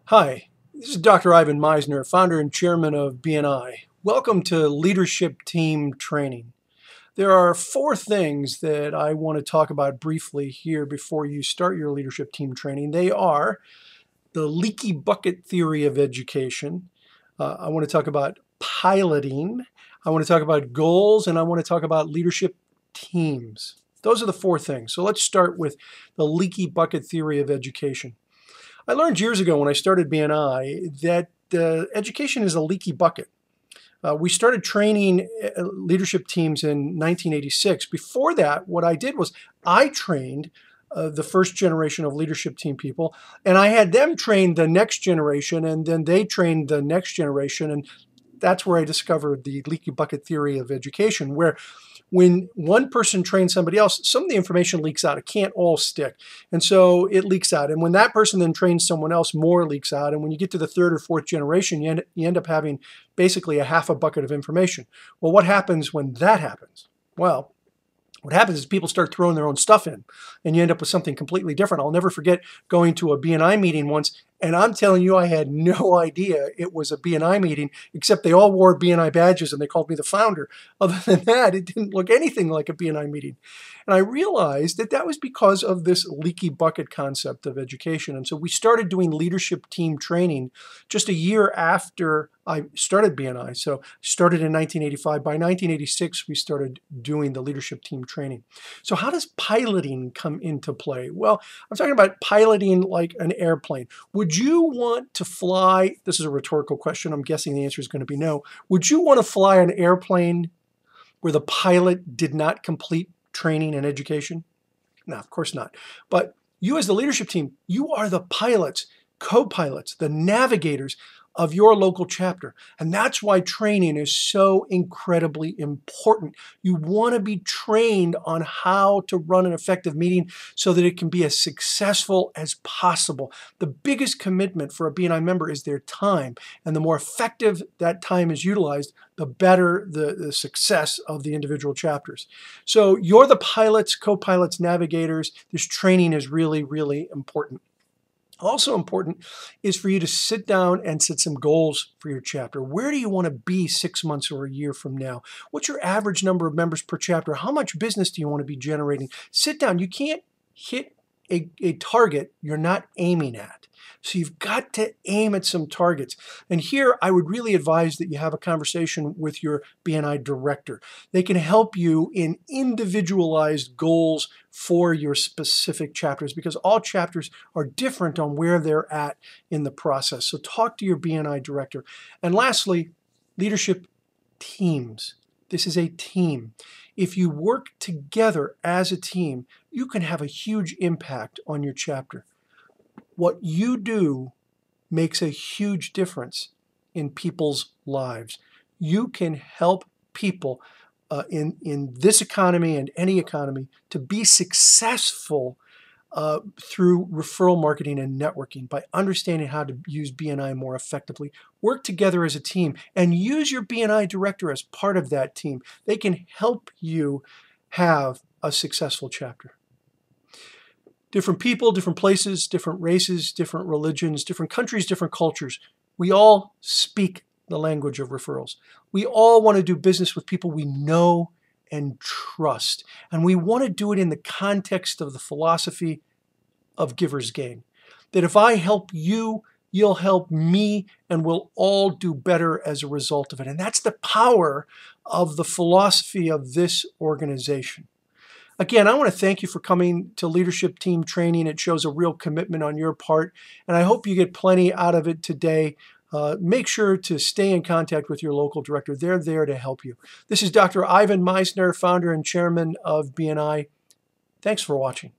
Hi, this is Dr. Ivan Meisner, founder and chairman of BNI. Welcome to Leadership Team Training. There are four things that I want to talk about briefly here before you start your leadership team training. They are the leaky bucket theory of education. I want to talk about piloting. I want to talk about goals, and I want to talk about leadership teams. Those are the four things. So let's start with the leaky bucket theory of education. I learned years ago when I started BNI that education is a leaky bucket. We started training leadership teams in 1986. Before that, what I did was I trained the first generation of leadership team people, and I had them train the next generation, and then they trained the next generation, and that's where I discovered the leaky bucket theory of education, where when one person trains somebody else, some of the information leaks out. It can't all stick. And so it leaks out. And when that person then trains someone else, more leaks out. And when you get to the third or fourth generation, you end up having basically a half a bucket of information. Well, what happens when that happens? Well, what happens is people start throwing their own stuff in, and you end up with something completely different. I'll never forget going to a BNI meeting once, and I'm telling you, I had no idea it was a BNI meeting, except they all wore BNI badges and they called me the founder. Other than that, it didn't look anything like a BNI meeting. And I realized that that was because of this leaky bucket concept of education. And so we started doing leadership team training just a year after I started BNI. So started in 1985. By 1986, we started doing the leadership team training. So how does piloting come into play? Well, I'm talking about piloting like an airplane. Would you want to fly? This is a rhetorical question. I'm guessing the answer is going to be no. Would you want to fly an airplane where the pilot did not complete training and education? No, of course not. But you as the leadership team, you are the pilots, co-pilots, the navigators of your local chapter. And that's why training is so incredibly important. You want to be trained on how to run an effective meeting so that it can be as successful as possible. The biggest commitment for a BNI member is their time. And the more effective that time is utilized, the better the success of the individual chapters. So you're the pilots, co-pilots, navigators. This training is really, really important. Also important is for you to sit down and set some goals for your chapter. Where do you want to be 6 months or a year from now? What's your average number of members per chapter? How much business do you want to be generating? Sit down. You can't hit a target you're not aiming at. So you've got to aim at some targets. And here I would really advise that you have a conversation with your BNI director. They can help you in individualized goals for your specific chapters because all chapters are different on where they're at in the process. So talk to your BNI director. And lastly, leadership teams. This is a team. If you work together as a team, you can have a huge impact on your chapter. What you do makes a huge difference in people's lives. You can help people in this economy and any economy to be successful through referral marketing and networking by understanding how to use BNI more effectively. Work together as a team and use your BNI director as part of that team. They can help you have a successful chapter. Different people, different places, different races, different religions, different countries, different cultures. We all speak the language of referrals. We all want to do business with people we know and trust. And we want to do it in the context of the philosophy of giver's gain. That if I help you, you'll help me, and we'll all do better as a result of it. And that's the power of the philosophy of this organization. Again, I want to thank you for coming to leadership team training. It shows a real commitment on your part, and I hope you get plenty out of it today. Make sure to stay in contact with your local director. They're there to help you. This is Dr. Ivan Meisner, founder and chairman of BNI. Thanks for watching.